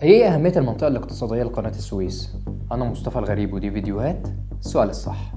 هي ايه أهمية المنطقة الاقتصادية لقناة السويس؟ أنا مصطفى الغريب ودي فيديوهات السؤال الصح.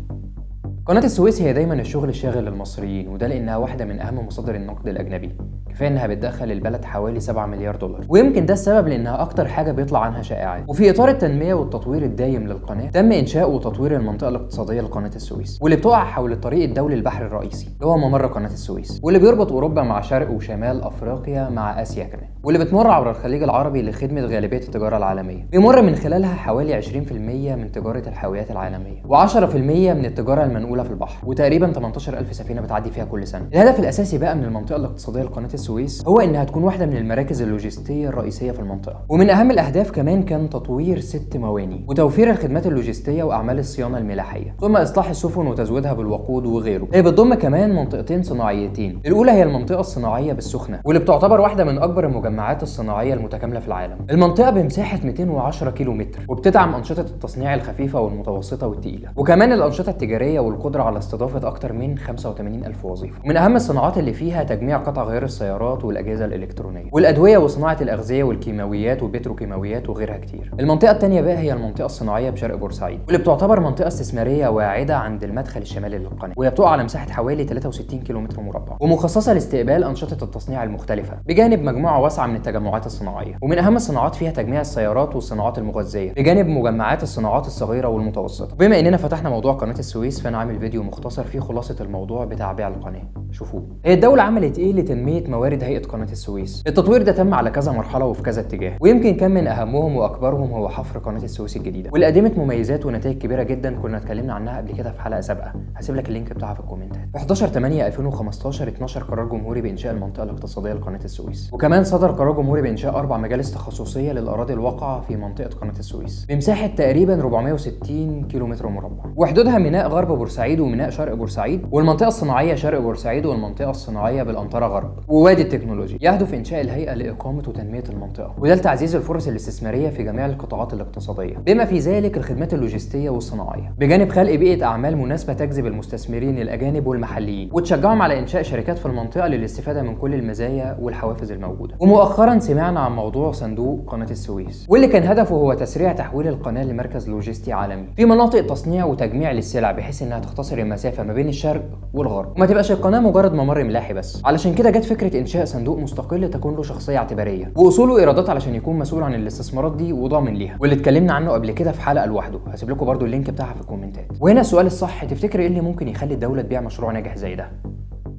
قناة السويس هي دايما الشغل الشاغل للمصريين، وده لأنها واحدة من أهم مصادر النقد الأجنبي. كفاية إنها بتدخل البلد حوالي 7 مليار دولار، ويمكن ده السبب لأنها أكتر حاجة بيطلع عنها شائعات. وفي إطار التنمية والتطوير الدايم للقناة تم إنشاء وتطوير المنطقة الاقتصادية لقناة السويس، واللي بتقع حول الطريق الدولي البحري الرئيسي اللي هو ممر قناة السويس، واللي بيربط أوروبا مع شرق وشمال أفريقيا مع آسيا كمان، واللي بتمر عبر الخليج العربي لخدمة غالبية التجارة العالمية. بيمر من خلالها حوالي 20% من تجارة الحاويات العالمية، و10% من التجارة المنقولة في البحر، وتقريبا 18,000 سفينة بتعدي فيها كل سنة. الهدف الأساسي بقى من المنطقة الاقتصادية لقناة السويس هو إنها تكون واحدة من المراكز اللوجستية الرئيسية في المنطقة، ومن أهم الأهداف كمان كان تطوير 6 مواني وتوفير الخدمات اللوجستية وأعمال الصيانة الملاحية، ثم إصلاح السفن وتزويدها بالوقود وغيره. هي بتضم كمان منطقتين صناعيتين، الأولى هي المنطقة الصناعية بالسخنة، واللي بتعتبر واحدة من أكبر المجمعات الصناعية المتكاملة في العالم. المنطقة بمساحة 210 كيلو متر، وبتدعم أنشطة التصنيع الخفيفة والمتوسطة والتقيلة، وكمان الأنشطة التجارية والقدرة على استضافة أكثر من 85,000 وظيفة. ومن أهم الصناعات اللي فيها تجميع قطع غيار السيارات والأجهزة الإلكترونية والأدوية وصناعة الأغذية والكيماويات والبتروكيماويات وغيرها كتير. المنطقة الثانية بقى هي المنطقة الصناعية بشرق بورسعيد، واللي بتعتبر منطقة استثمارية واعدة عند المدخل الشمالي للقناة، وهي بتقع على مساحة حوالي 63 كيلومتر مربع، ومخصصة لاستقبال أنشطة التصنيع المختلفة بجانب مجموعة واسعة من التجمعات الصناعية. ومن أهم الصناعات فيها تجميع السيارات والصناعات المغذية بجانب مجمعات الصناعات الصغيرة والمتوسطة. بما إننا فتحنا موضوع قناة السويس، فأنا عامل فيديو مختصر فيه خلاصة الموضوع بتاع بيع القناة، شوفوه. هي الدولة عملت إيه لتنمية موارد هيئة قناة السويس؟ التطوير ده تم على كذا مرحلة وفي كذا اتجاه، ويمكن كان من أهمهم وأكبرهم هو حفر قناة السويس الجديدة، واللي قدمت مميزات ونتائج كبيرة جدا كنا اتكلمنا عنها قبل كده في حلقة سابقة، هسيب لك اللينك بتاعها في الكومنتات. في 11/8/2015 اتنشر قرار جمهوري بإنشاء المنطقة الاقتصادية لقناة السويس، وكمان صدر قرار جمهوري بإنشاء 4 مجالس تخصصية للأراضي الواقعة في منطقة قناة السويس بمساحة تقريبا 460 كيلومتر مربع، وحدودها ميناء غرب بورسعيد وميناء شرق بورسعيد والمنطقة الصناعية شرق بورسعيد والمنطقة الصناعية بالأنطرة غرب ووادي التكنولوجي. يهدف إنشاء الهيئة لإقامة وتنمية المنطقة، وده لتعزيز الفرص الاستثمارية في جميع القطاعات الاقتصادية بما في ذلك الخدمات اللوجستية والصناعية، بجانب خلق بيئة أعمال مناسبة تجذب المستثمرين الأجانب والمحليين وتشجعهم على إنشاء شركات في المنطقة للاستفادة من كل المزايا والحوافز الموجودة. ومؤخرا سمعنا عن موضوع صندوق قناة السويس، واللي كان هدفه هو تسريع تحويل القناة لمركز لوجستي عالمي في مناطق تصنيع وتجميع للسلع، بحيث انها تختصر المسافة ما بين الشرق والغرب وما تبقاش القناة مجرد ممر ملاحي بس. علشان كده جت فكرة إنشاء صندوق مستقل تكون له شخصية اعتبارية وأصوله إيرادات علشان يكون مسؤول عن الاستثمارات دي وضامن ليها، واللي اتكلمنا عنه قبل كده في حلقة لوحده، هسيب لكم برضو اللينك بتاعها في الكومنتات. وهنا السؤال الصح، تفتكر ايه اللي ممكن يخلي الدولة تبيع مشروع ناجح زي ده؟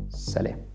سلام.